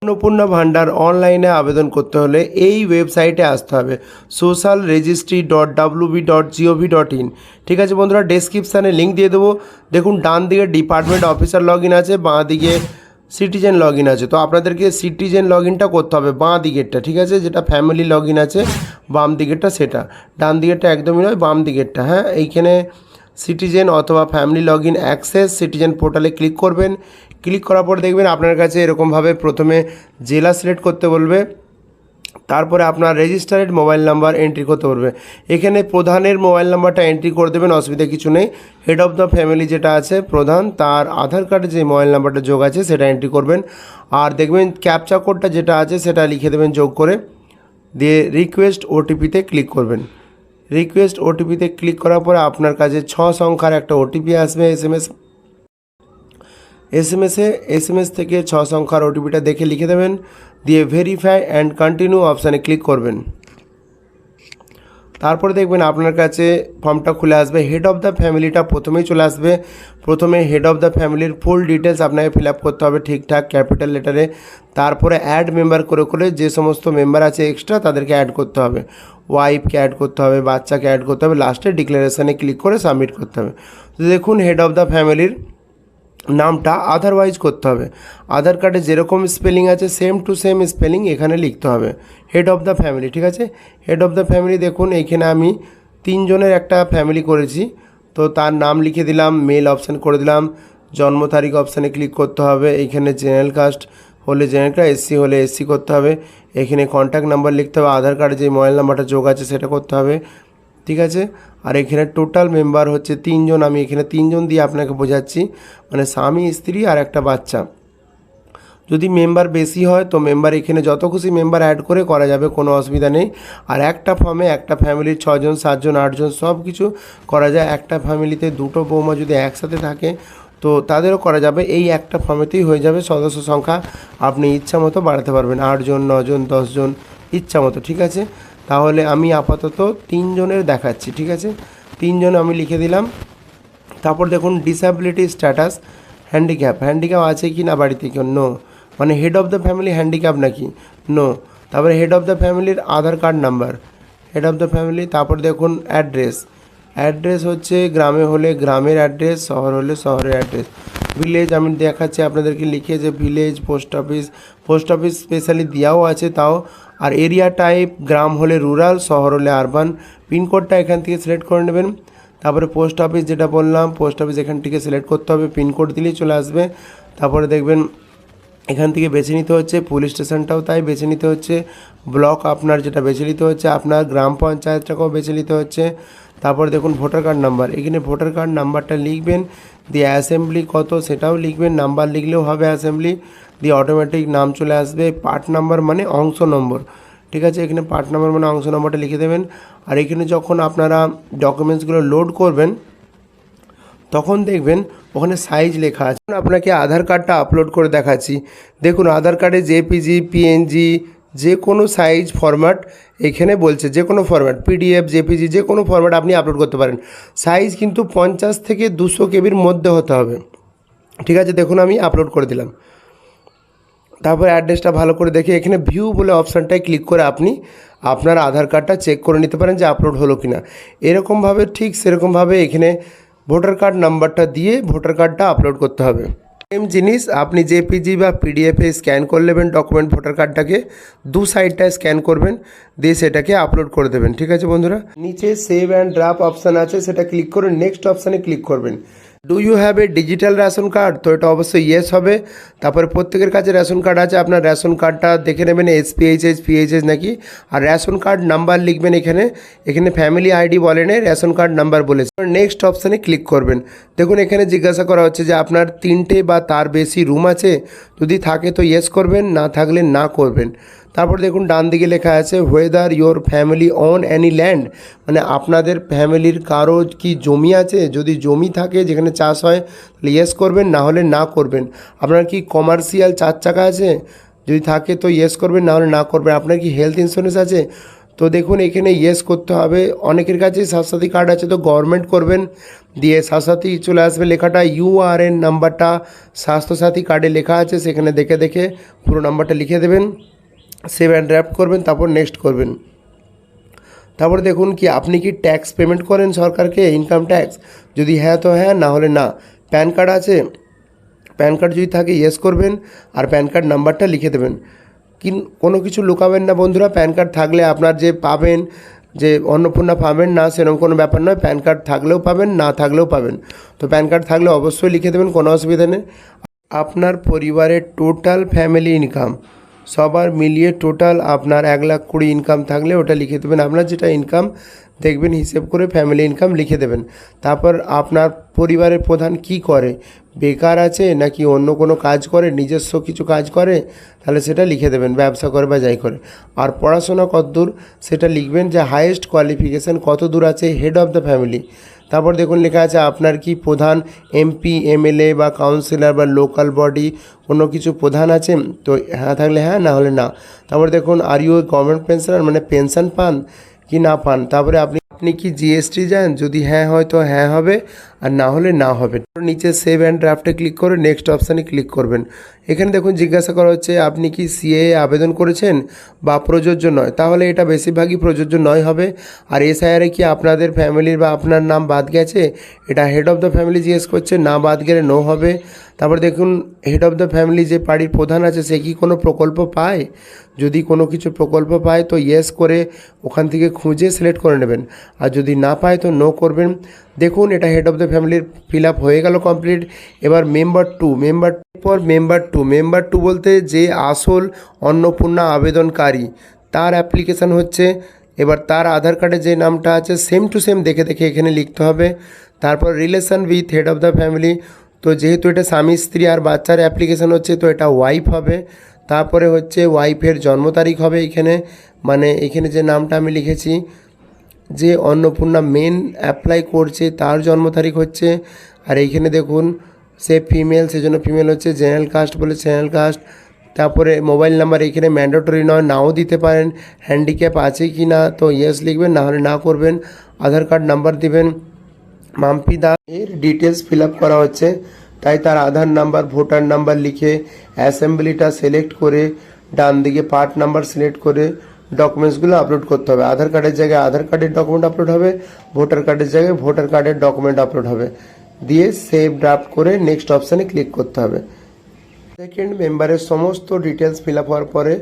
অন্নপূর্ণা ভান্ডার অনলাইনে আবেদন করতে হলে এই ওয়েবসাইটে আসতে হবে socialregistry.wb.gov.in। ঠিক আছে বন্ধুরা, ডেসক্রিপশানে লিঙ্ক দিয়ে দেবো। দেখুন ডান দিকে ডিপার্টমেন্ট অফিসার লগ ইন আছে, বাঁ দিকে সিটিজেন লগ ইন আছে। তো আপনাদেরকে সিটিজেন লগ ইনটা করতে হবে, বাঁ দিকেরটা, ঠিক আছে, যেটা ফ্যামিলি লগ ইন আছে বাম দিকেরটা সেটা, ডান দিকেরটা একদমই নয়, বাম দিকেরটা। হ্যাঁ, এইখানে সিটিজেন অথবা family log in access citizen পোর্টালে ক্লিক করবেন। ক্লিক করার পর দেখবেন আপনার কাছে এরকমভাবে প্রথমে জেলা সিলেক্ট করতে বলবে, তারপরে আপনার রেজিস্টার্ড মোবাইল নাম্বার এন্ট্রি করতে বলবে। এখানে প্রধানের মোবাইল নাম্বারটা এন্ট্রি করে দেবেন, অসুবিধা কিছু নেই। হেড অফ দ্য ফ্যামিলি যেটা আছে প্রধান, তার আধার কার্ডে যে মোবাইল নাম্বারটা যোগ আছে সেটা এন্ট্রি করবেন। আর দেখবেন ক্যাপচা কোডটা যেটা আছে সেটা লিখে দেবেন যোগ করে, দিয়ে রিকোয়েস্ট ওটিপিতে ক্লিক করবেন। রিকোয়েস্ট ওটিপিতে ক্লিক করার পরে আপনার কাছে 6 সংখ্যার একটা ওটিপি আসবে এসএমএস থেকে 6 সংখ্যার ওটিপিটা দেখে লিখে দেবেন, দিয়ে ভেরিফাই অ্যান্ড কন্টিনিউ অপশানে ক্লিক করবেন। তারপরে দেখবেন আপনার কাছে ফর্মটা খুলে আসবে। হেড অফ দ্য ফ্যামিলিটা প্রথমেই চলে আসবে। প্রথমে হেড অফ দ্য ফ্যামিলির ফুল ডিটেলস আপনাকে ফিল আপ করতে হবে ঠিকঠাক ক্যাপিটাল লেটারে। তারপরে অ্যাড মেম্বার করে করে যে সমস্ত মেম্বার আছে এক্সট্রা তাদেরকে অ্যাড করতে হবে, ওয়াইফকে অ্যাড করতে হবে, বাচ্চাকে অ্যাড করতে হবে, লাস্টে ডিক্লারেশানে ক্লিক করে সাবমিট করতে হবে। তো দেখুন হেড অফ দ্য ফ্যামিলির নামটা আদারওয়াইজ করতে হবে, আধার কার্ডে যেরকম স্পেলিং আছে সেম টু সেম স্পেলিং এখানে লিখতে হবে, হেড অফ দ্য ফ্যামিলি। ঠিক আছে, হেড অফ দ্য ফ্যামিলি দেখুন এইখানে আমি 3 জনের একটা ফ্যামিলি করেছি, তো তার নাম লিখে দিলাম, মেল অপশান করে দিলাম, জন্ম তারিখ অপশানে ক্লিক করতে হবে। এইখানে জেনারেল কাস্ট হলে জেনারেল কাস্ট, এসসি হলে এসসি করতে হবে। এখানে কন্ট্যাক্ট নাম্বার লিখতে হবে, আধার কার্ডে যে মোবাইল নাম্বারটা যোগ আছে সেটা করতে হবে। ঠিক আছে, আর এখানে টোটাল মেম্বার হচ্ছে 3 জন, আমি এখানে 3 জন দিয়ে আপনাকে বোঝাচ্ছি, মানে স্বামী স্ত্রী আর একটা বাচ্চা। যদি মেম্বার বেশি হয় তো মেম্বার এখানে যত খুশি মেম্বার অ্যাড করে করা যাবে, কোনো অসুবিধা নেই। আর একটা ফর্মে একটা ফ্যামিলির 6 জন 7 জন 8 জন সব কিছু করা যায়। একটা ফ্যামিলিতে দুটো বৌমা যদি একসাথে থাকে তো তাদেরও করা যাবে, এই একটা ফর্মেতেই হয়ে যাবে। সদস্য সংখ্যা আপনি ইচ্ছা মতো বাড়াতে পারবেন, 8 জন 9 জন 10 জন ইচ্ছা মতো। ঠিক আছে, তাহলে আমি আপাতত 3 জনের দেখাচ্ছি। ঠিক আছে, 3 জন আমি লিখে দিলাম। তারপর দেখুন ডিসএবিলিটি স্ট্যাটাস, হ্যান্ডিক্যাপ আছে কি না বাড়িতে, কেউ নো, মানে head of the family handicap নাকি, নো। তারপরে হেড অফ দ্য ফ্যামিলির Aadhaar card number, head of the family. তারপর দেখুন অ্যাড্রেস হচ্ছে গ্রামে হলে গ্রামের অ্যাড্রেস, শহর হলে শহরের অ্যাড্রেস। ভিলেজ আমি দেখাচ্ছি আপনাদেরকে লিখে, যে ভিলেজ, পোস্ট অফিস স্পেশালি দেওয়াও আছে তাও। আর এরিয়া টাইপ, গ্রাম হলে রুরাল, শহর হলে আরবান। পিনকোডটা এখান থেকে সিলেক্ট করে নেবেন। তারপরে পোস্ট অফিস যেটা বললাম, পোস্ট অফিস এখান থেকে সিলেক্ট করতে হবে, পিনকোড দিলেই চলে আসবে। তারপরে দেখবেন এখান থেকে বেছে নিতে হচ্ছে, পুলিশ স্টেশনটাও তাই বেছে নিতে হচ্ছে, ব্লক আপনার যেটা বেছে নিতে হচ্ছে, আপনার গ্রাম পঞ্চায়েতটাকেও বেছে নিতে হচ্ছে। তারপর দেখুন ভোটার কার্ড নাম্বার, এখানে ভোটার কার্ড নাম্বারটা লিখবেন, দিয়ে অ্যাসেম্বলি কত সেটাও লিখবেন, নাম্বার লিখলেও হবে অ্যাসেম্বলি, দিয়ে অটোমেটিক নাম চলে আসবে। পার্ট নাম্বার মানে অংশ নম্বর, ঠিক আছে, এখানে পার্ট নাম্বার মানে অংশ নম্বরটা লিখে দেবেন। আর এখানে যখন আপনারা ডকুমেন্টসগুলো লোড করবেন তখন দেখবেন ওখানে সাইজ লেখা আছে। আপনাকে আধার কার্ডটা আপলোড করে দেখাচ্ছি। দেখুন আধার কার্ডে জেপিজি, পিএনজি, যে কোনো সাইজ ফরম্যাট এখানে বলছে, যে কোনো ফরম্যাট, পিডিএফ, জেপিজি, যে কোনো ফরম্যাট আপনি আপলোড করতে পারেন। সাইজ কিন্তু 50 থেকে 200 কেবির মধ্যে হতে হবে। ঠিক আছে, দেখুন আমি আপলোড করে দিলাম। তারপর অ্যাড্রেসটা ভালো করে দেখে এখানে ভিউ বলে অপশানটায় ক্লিক করে আপনি আপনার আধার কার্ডটা চেক করে নিতে পারেন যে আপলোড হলো কি না। এরকমভাবে ঠিক সেরকমভাবে এখানে ভোটার কার্ড নাম্বারটা দিয়ে ভোটার কার্ডটা আপলোড করতে হবে। সেম জিনিস আপনি জেপিজি বা পিডিএফে স্ক্যান করে নেবেন ডকুমেন্ট, ভোটার কার্ডটাকে 2 সাইডটায় স্ক্যান করবেন, দিয়ে সেটাকে আপলোড করে দেবেন। ঠিক আছে বন্ধুরা, নিচে সেভ অ্যান্ড ড্রাফট অপশান আছে, সেটা ক্লিক করে নেক্সট অপশানে ক্লিক করবেন। Do you have a digital ration card, তো এটা অবশ্যই ইয়েস হবে। তারপরে প্রত্যেকের কাছে রেশন কার্ড আছে, আপনার রেশন কার্ডটা দেখে নেবেন এসপিএইচএস, পিএইচএস নাকি। আর রেশন কার্ড নাম্বার লিখবেন এখানে ফ্যামিলি আইডি বলেন, রেশন কার্ড নাম্বার বলেছে। নেক্সট অপশানে ক্লিক করবেন। দেখুন এখানে জিজ্ঞাসা করা হচ্ছে যে আপনার 3টে বা তার বেশি রুম আছে, যদি থাকে তো ইয়েস করবেন, না থাকলে না করবেন। তারপর দেখুন ডান দিকে লেখা আছে whether your family on Annie land, মানে আপনাদের ফ্যামিলির কারো কি জমি আছে, যদি জমি থাকে যেখানে চাষ হয় তাহলে ইয়েস করবেন, না হলে না করবেন। আপনার কি কমার্শিয়াল 4 চাকা আছে, যদি থাকে তো ইয়েস করবেন, না হলে না করবেন। আপনার কি হেলথ ইন্স্যুরেন্স আছে, তো দেখুন এখানে ইয়েস করতে হবে। অনেকের কাছে স্বাস্থ্যসাথী কার্ড আছে, তো গভর্নমেন্ট করবেন, দিয়ে স্বাস্থ্যসাথী চলে আসবে, লেখাটা ইউআরএন নাম্বারটা স্বাস্থ্যসাথী কার্ডে লেখা আছে, সেখানে দেখে দেখে পুরো নাম্বারটা লিখে দেবেন, সেভ অ্যান্ড ড্রাফট করবেন, তারপর নেক্সট করবেন। তারপরে দেখুন কি আপনি কি ট্যাক্স পেমেন্ট করেন সরকারকে, ইনকাম ট্যাক্স, যদি হ্যাঁ তো হ্যাঁ, না হলে না। প্যান কার্ড আছে, প্যান কার্ড যদি থাকে ইয়েস করবেন, আর প্যান কার্ড নাম্বারটা লিখে দেবেন। কোনো কিছু লুকাবেন না বন্ধুরা, প্যান কার্ড থাকলে আপনার যে পাবেন, যে অন্নপূর্ণা পাবেন না সেরকম কোনো ব্যাপার নয়, প্যান কার্ড থাকলেও পাবেন, না থাকলেও পাবেন। তো প্যান কার্ড থাকলে অবশ্যই লিখে দেবেন, কোনো অসুবিধা নেই। আপনার পরিবারের টোটাল ফ্যামিলি ইনকাম সবার মিলিয়ে টোটাল আপনার 1,20,000 ইনকাম থাকলে ওটা লিখে দেবেন। আপনার যেটা ইনকাম দেখবেন হিসেব করে ফ্যামিলি ইনকাম লিখে দেবেন। তারপর আপনার পরিবারের প্রধান কি করে, বেকার আছে নাকি অন্য কোনো কাজ করে, নিজস্ব কিছু কাজ করে, তাহলে সেটা লিখে দেবেন, ব্যবসা করে বা যাই করে। আর পড়াশোনা কতদূর সেটা লিখবেন, যে হাইয়েস্ট কোয়ালিফিকেশান কত দূর আছে, হেড অফ দ্য ফ্যামিলি। তারপর দেখুন লেখা আছে আপনার কি প্রধান এমপি এমএলএ বা কাউন্সিলর বা লোকাল বডি কোনো কিছু প্রধান আছে, তো হ্যাঁ থাকলে হ্যাঁ, না হলে না। তারপর দেখুন আর ইউ গভর্নমেন্ট পেনশনার, মানে পেনশন পান কি না পান। তারপরে আপনি কি জিএসটি যান, যদি হ্যাঁ হয় তো হ্যাঁ হবে, আর না হলে না হবে। নিচে সেভ অ্যান্ড ড্রাফটে ক্লিক করে নেক্সট অপশানে ক্লিক করবেন। এখানে দেখুন জিজ্ঞাসা করা হচ্ছে আপনি কি সিএএ আবেদন করেছেন বা প্রযোজ্য নয়, তাহলে এটা বেশিরভাগই প্রযোজ্য নয় হবে। আর এসআইআরে কি আপনাদের ফ্যামিলির বা আপনার নাম বাদ গেছে, এটা হেড অফ দ্য ফ্যামিলি জিজ্ঞেস করছে, না বাদ গেলে নো হবে। তারপর দেখুন হেড অফ দ্য ফ্যামিলি যে বাড়ির প্রধান আছে সে কি কোনো প্রকল্প পায়, যদি কোনো কিছু প্রকল্প পায় তো ইয়েস করে ওখান থেকে খুঁজে সিলেক্ট করে নেবেন, আর যদি না পায় তো নো করবেন। দেখুন এটা হেড অফ দ্য ফ্যামিলির ফিল আপ হয়ে গেল কমপ্লিট। এবার মেম্বার টু বলতে যে আসল অন্নপূর্ণা আবেদনকারী তার অ্যাপ্লিকেশান হচ্ছে। এবার তার আধার কার্ডে যে নামটা আছে সেম টু সেম দেখে দেখে এখানে লিখতে হবে। তারপর relation with head of the family, তো যেহেতু এটা স্বামী স্ত্রী আর বাচ্চার অ্যাপ্লিকেশান হচ্ছে তো এটা ওয়াইফ হবে। তারপরে হচ্ছে ওয়াইফের জন্ম তারিখ হবে এখানে, মানে এখানে যে নামটা আমি লিখেছি, যে অন্নপূর্ণা মেন অ্যাপ্লাই করছে তার জন্ম তারিখ হচ্ছে। আর এইখানে দেখুন সে ফিমেল, সেজন্য ফিমেল হচ্ছে, জেনারেল কাস্ট বলে জেনারেল কাস্ট। তারপরে মোবাইল নাম্বার এখানে ম্যান্ডেটরি নয়, নাও দিতে পারেন। হ্যান্ডিক্যাপ আছে কি না তো ইয়েস লিখবেন, না হলে না করবেন। আধার কার্ড নাম্বার দিবেন। মাম্পি দা এর ডিটেলস ফিল আপ করা হচ্ছে, তাই তার আধার নাম্বার ভোটার নাম্বার লিখে অ্যাসেম্বলিটা সিলেক্ট করে ডান দিকে পার্ট নাম্বার সিলেক্ট করে ডকুমেন্টসগুলো আপলোড করতে হবে। আধার কার্ডের জায়গায় আধার কার্ডের ডকুমেন্ট আপলোড হবে, ভোটার কার্ডের জায়গায় ভোটার কার্ডের ডকুমেন্ট আপলোড হবে, দিয়ে সেভ ড্রাফট করে নেক্সট অপশানে ক্লিক করতে হবে। সেকেন্ড মেম্বারের সমস্ত ডিটেলস ফিল আপ হওয়ার পরে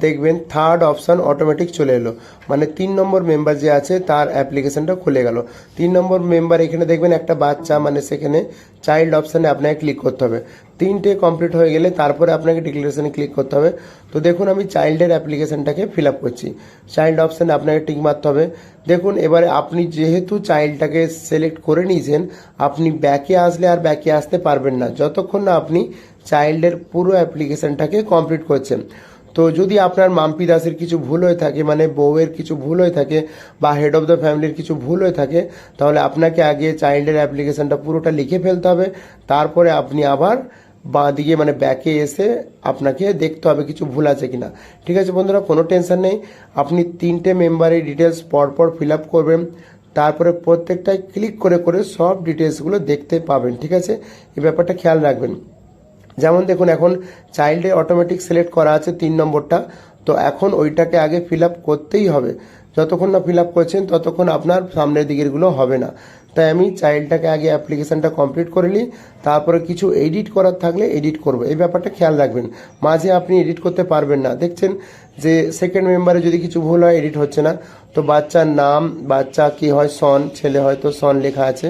দেখবেন থার্ড অপশান অটোমেটিক চলে এলো, মানে 3 নম্বর মেম্বার যে আছে তার অ্যাপ্লিকেশানটা খুলে গেল। 3 নম্বর মেম্বার এখানে দেখবেন একটা বাচ্চা, মানে সেখানে চাইল্ড অপশানে আপনাকে ক্লিক করতে হবে। 3টে কমপ্লিট হয়ে গেলে তারপরে আপনাকে ডিক্লারেশানে ক্লিক করতে হবে। তো দেখুন আমি চাইল্ডের অ্যাপ্লিকেশানটাকে ফিল আপ করছি, চাইল্ড অপশানে আপনাকে টিক মারতে হবে। দেখুন এবারে আপনি যেহেতু চাইল্ডটাকে সিলেক্ট করে নিয়েছেন, আপনি ব্যাকে আসলে আর ব্যাকে আসতে পারবেন না যতক্ষণ না আপনি চাইল্ডের পুরো অ্যাপ্লিকেশানটাকে কমপ্লিট করছেন। তো যদি আপনার মাম্পি দাসের কিছু ভুল হয়ে থাকে, মানে বউয়ের কিছু ভুল হয়ে থাকে বা হেড অফ দ্য ফ্যামিলির কিছু ভুল হয়ে থাকে, তাহলে আপনাকে আগে চাইল্ডের অ্যাপ্লিকেশানটা পুরোটা লিখে ফেলতে হবে। তারপরে আপনি আবার বাঁ দিকে মানে ব্যাকে এসে আপনাকে দেখতে হবে কিছু ভুল আছে কিনা। ঠিক আছে বন্ধুরা, কোনো টেনশন নেই। আপনি 3টে মেম্বারের ডিটেলস পরপর ফিল আপ করবেন, তারপরে প্রত্যেকটায় ক্লিক করে করে সব ডিটেলসগুলো দেখতে পাবেন। ঠিক আছে, এই ব্যাপারটা খেয়াল রাখবেন। যেমন দেখুন এখন চাইল্ডে অটোমেটিক সিলেক্ট করা আছে 3 নম্বরটা, তো এখন ওইটাকে আগে ফিল আপ করতেই হবে। যতক্ষণ না ফিল আপ করছেন ততক্ষণ আপনার সামনের দিকেরগুলো হবে না। তাই আমি চাইল্ডটাকে আগে অ্যাপ্লিকেশানটা কমপ্লিট করে নিই, তারপরে কিছু এডিট করার থাকলে এডিট করব, এই ব্যাপারটা খেয়াল রাখবেন। মাঝে আপনি এডিট করতে পারবেন না, দেখছেন যে সেকেন্ড মেম্বারে যদি কিছু ভুল হয় এডিট হচ্ছে না। তো বাচ্চার নাম, বাচ্চা কি হয়, সন, ছেলে হয়তো সন লেখা আছে,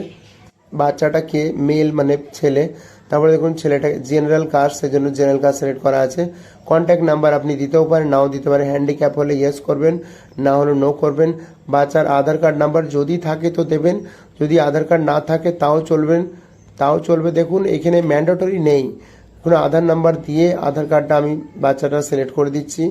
বাচ্চাটা কে, মেল মানে ছেলে। তারপরে দেখুন ছেলেটা জেনারেল কাস্ট, সেজন্য জেনারেল কাস্ট সিলেক্ট করা আছে। কন্ট্যাক্ট নাম্বার আপনি দিতেও পারেন, নাও দিতে পারেন। হ্যান্ডিক্যাপ হলে ইয়েস করবেন, না হলে নো করবেন। বাচ্চার আধার কার্ড নাম্বার যদি থাকে তো দেবেন, যদি আধার কার্ড না থাকে তাও চলবে। দেখুন এখানে ম্যান্ডেটরি নেই, কোনো আধার নাম্বার দিয়ে আধার কার্ডটা আমি বাচ্চাটা সিলেক্ট করে দিচ্ছি।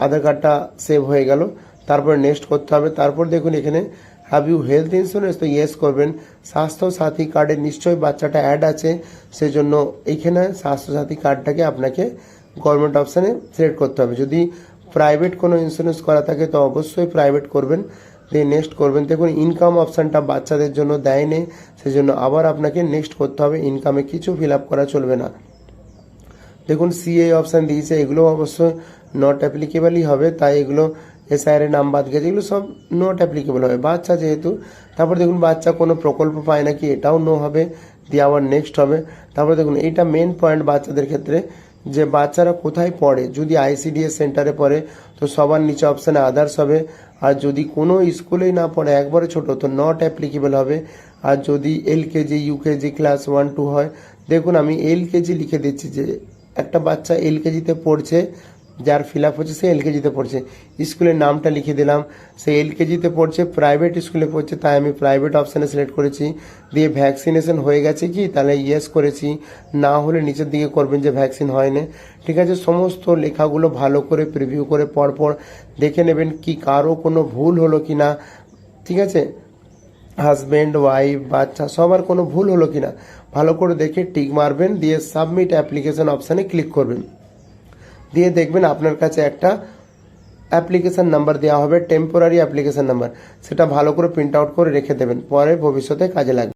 আধার কার্ডটা সেভ হয়ে গেল, তারপর নেক্সট করতে হবে। তারপর দেখুন এখানে হ্যাভ ইউ হেলথ ইন্স্যুরেন্স, তো ইয়েস করবেন। স্বাস্থ্যসাথী কার্ডে নিশ্চয়ই বাচ্চাটা অ্যাড আছে, সেজন্য এইখানে স্বাস্থ্যসাথী কার্ডটাকে আপনাকে গভর্নমেন্ট অপশানে সিলেক্ট করতে হবে। যদি প্রাইভেট কোনো ইন্স্যুরেন্স করা থাকে তো অবশ্যই প্রাইভেট করবেন, দিয়ে নেক্সট করবেন। দেখুন ইনকাম অপশানটা বাচ্চাদের জন্য দেয়নি, সেজন্য আবার আপনাকে নেক্সট করতে হবে, ইনকামে কিছু ফিল আপ করা চলবে না। দেখুন সিএ অপশান দিয়েছে, এগুলো অবশ্যই নট অ্যাপ্লিকেবলই হবে, তাই এগুলো এসআইআর নাম বাদ গেছে, এগুলো সব নট অ্যাপ্লিকেবল হবে বাচ্চা যেহেতু। তারপর দেখুন বাচ্চা কোনো প্রকল্প পায় নাকি, এটাও নো হবে, দিয়ে আবার নেক্সট হবে। তারপর দেখুন এইটা মেন পয়েন্ট বাচ্চাদের ক্ষেত্রে, যে বাচ্চারা কোথায় পড়ে, যদি আইসিডিএস সেন্টারে পড়ে তো সবার নিচে অপশানে আদার্স হবে, আর যদি কোনো স্কুলেই না পড়ে একবারে ছোট তো নট অ্যাপ্লিকেবল হবে। আর যদি এলকেজি ইউকেজি ক্লাস 1-2 হয়, দেখুন আমি এলকেজি লিখে দিচ্ছি, যে একটা বাচ্চা এলকেজিতে পড়ছে, যার ফিল আপ হচ্ছে সে এলকেজিতে পড়ছে, স্কুলের নামটা লিখে দিলাম, সে এলকেজিতে পড়ছে, প্রাইভেট স্কুলে পড়ছে, তাই আমি প্রাইভেট অপশানে সিলেক্ট করেছি। দিয়ে ভ্যাকসিনেশন হয়ে গেছে কি, তাহলে ইয়েস করেছি, না হলে নিচের দিকে করবেন যে ভ্যাকসিন হয়নি। ঠিক আছে, সমস্ত লেখাগুলো ভালো করে প্রিভিউ করে পরপর দেখে নেবেন কি কারো কোনো ভুল হলো কি না। ঠিক আছে, হাজব্যান্ড ওয়াইফ বাচ্চা সবার কোনো ভুল হলো কি না ভালো করে দেখে টিক মারবেন, দিয়ে সাবমিট অ্যাপ্লিকেশন অপশানে ক্লিক করবেন। দিয়ে দেখবেন আপনার কাছে একটা অ্যাপ্লিকেশান নাম্বার দেওয়া হবে, টেম্পোরারি অ্যাপ্লিকেশান নাম্বার, সেটা ভালো করে প্রিন্ট আউট করে রেখে দেবেন, পরে ভবিষ্যতে কাজে লাগবে।